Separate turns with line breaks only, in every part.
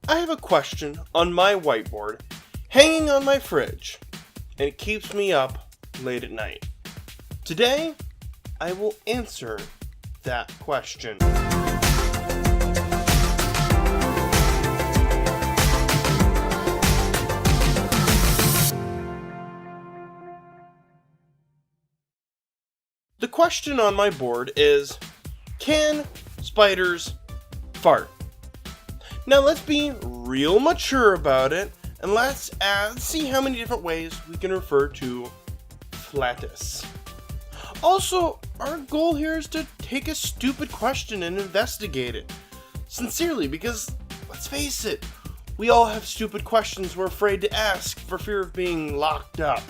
I have a question on my whiteboard hanging on my fridge, and it keeps me up late at night. Today, I will answer that question. The question on my board is, can spiders fart? Now let's be real mature about it, and let's see how many different ways we can refer to flatus. Also, our goal here is to take a stupid question and investigate it. Sincerely, because, let's face it, we all have stupid questions we're afraid to ask for fear of being locked up.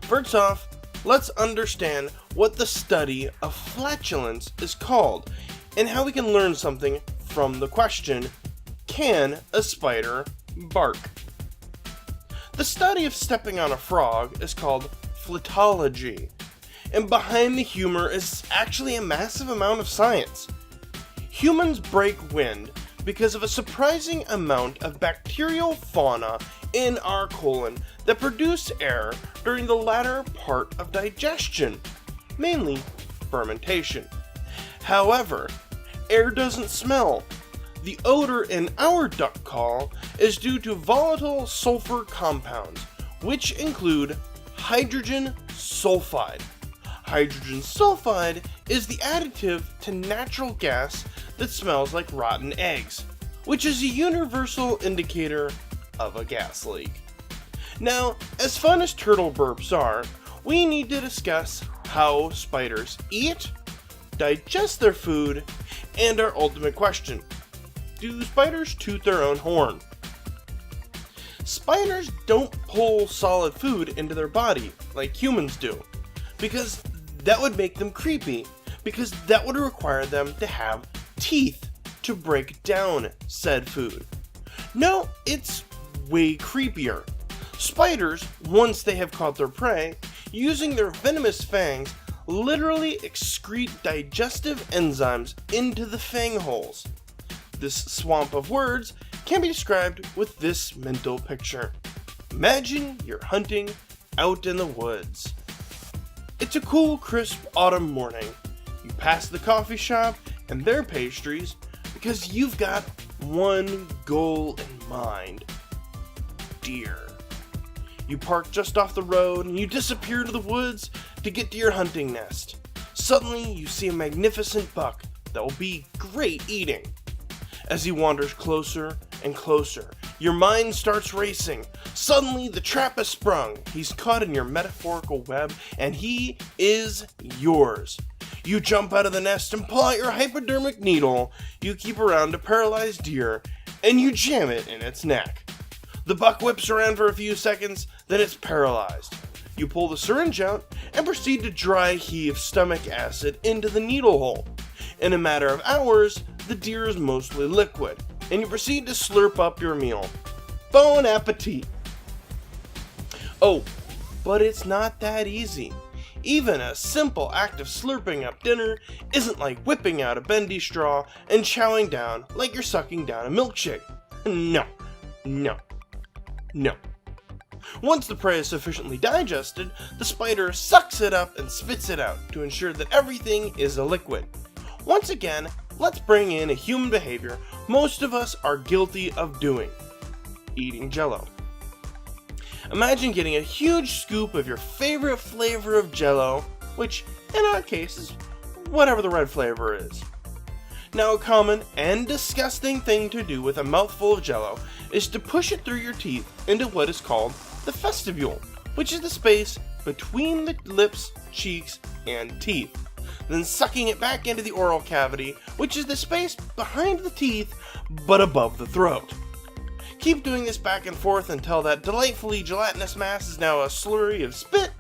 First off, let's understand what the study of flatulence is called, and how we can learn something from the question, can a spider bark? The study of stepping on a frog is called flatology, and behind the humor is actually a massive amount of science. Humans break wind because of a surprising amount of bacterial fauna in our colon that produce air during the latter part of digestion, mainly fermentation. However, air doesn't smell. The odor in our duck call is due to volatile sulfur compounds, which include hydrogen sulfide. Hydrogen sulfide is the additive to natural gas that smells like rotten eggs, which is a universal indicator of a gas leak. Now, as fun as turtle burps are, we need to discuss how spiders eat, digest their food, and our ultimate question, do spiders toot their own horn? Spiders don't pull solid food into their body like humans do, because that would make them creepy, because that would require them to have teeth to break down said food. No, it's way creepier. Spiders, once they have caught their prey, using their venomous fangs, literally excrete digestive enzymes into the fang holes. This swamp of words can be described with this mental picture. Imagine you're hunting out in the woods. It's a cool, crisp autumn morning. You pass the coffee shop and their pastries because you've got one goal in mind: deer. You park just off the road and you disappear to the woods to get to your hunting nest. Suddenly, you see a magnificent buck that will be great eating. As he wanders closer and closer, your mind starts racing. Suddenly, the trap is sprung. He's caught in your metaphorical web, and he is yours. You jump out of the nest and pull out your hypodermic needle you keep around a paralyzed deer, and you jam it in its neck. The buck whips around for a few seconds, then it's paralyzed. You pull the syringe out and proceed to dry heave stomach acid into the needle hole. In a matter of hours, the deer is mostly liquid, and you proceed to slurp up your meal. Bon appetit! Oh, but it's not that easy. Even a simple act of slurping up dinner isn't like whipping out a bendy straw and chowing down like you're sucking down a milkshake. No. Once the prey is sufficiently digested, the spider sucks it up and spits it out to ensure that everything is a liquid. Once again, let's bring in a human behavior most of us are guilty of doing: eating Jell-O. Imagine getting a huge scoop of your favorite flavor of Jell-O, which in our case is whatever the red flavor is. Now, a common and disgusting thing to do with a mouthful of Jell-O is to push it through your teeth into what is called the vestibule, which is the space between the lips, cheeks, and teeth, then sucking it back into the oral cavity, which is the space behind the teeth but above the throat. Keep doing this back and forth until that delightfully gelatinous mass is now a slurry of spit,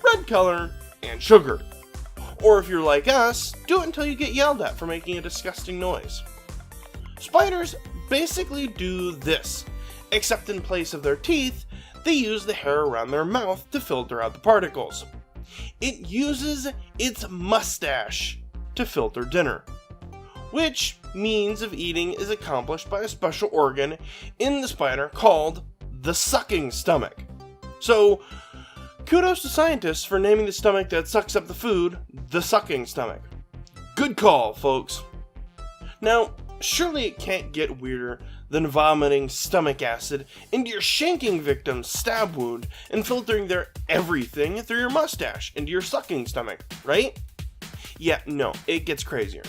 red color, and sugar. Or if you're like us, do it until you get yelled at for making a disgusting noise. Spiders basically do this, except in place of their teeth, they use the hair around their mouth to filter out the particles. It uses its mustache to filter dinner, which means of eating is accomplished by a special organ in the spider called the sucking stomach. So, kudos to scientists for naming the stomach that sucks up the food the sucking stomach. Good call, folks. Now, surely it can't get weirder than vomiting stomach acid into your shanking victim's stab wound and filtering their everything through your mustache into your sucking stomach, right? Yeah, no, it gets crazier.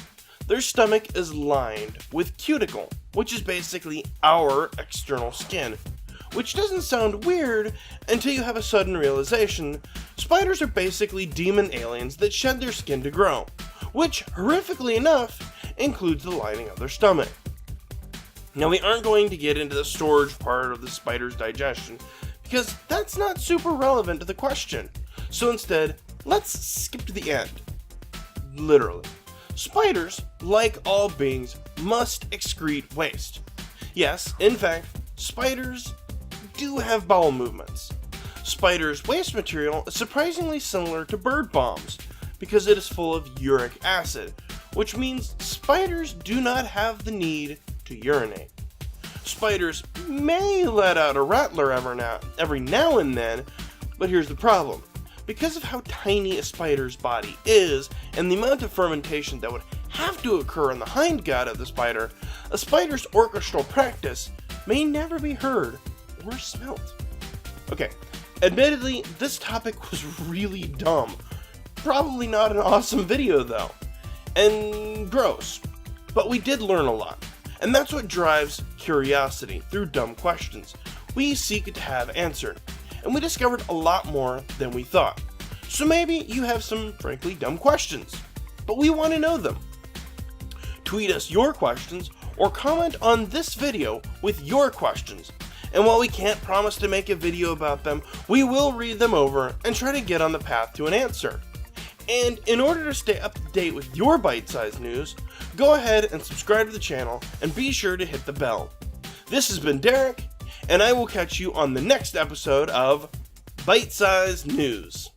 Their stomach is lined with cuticle, which is basically our external skin, which doesn't sound weird until you have a sudden realization. Spiders are basically demon aliens that shed their skin to grow, which, horrifically enough, includes the lining of their stomach. Now, we aren't going to get into the storage part of the spider's digestion, because that's not super relevant to the question. So instead, let's skip to the end. Literally. Spiders, like all beings, must excrete waste. Yes, in fact, spiders do have bowel movements. Spiders' waste material is surprisingly similar to bird bombs, because it is full of uric acid, which means spiders do not have the need to urinate. Spiders may let out a rattler every now and then, but here's the problem. Because of how tiny a spider's body is, and the amount of fermentation that would have to occur in the hindgut of the spider, a spider's orchestral practice may never be heard or smelt. Okay, admittedly, this topic was really dumb. Probably not an awesome video though, and gross, but we did learn a lot. And that's what drives curiosity through dumb questions we seek to have answered, and we discovered a lot more than we thought. So maybe you have some frankly dumb questions, but we want to know them. Tweet us your questions or comment on this video with your questions, and while we can't promise to make a video about them, we will read them over and try to get on the path to an answer. And in order to stay up to date with your bite-sized news, go ahead and subscribe to the channel and be sure to hit the bell. This has been Derek, and I will catch you on the next episode of Bite-Sized News.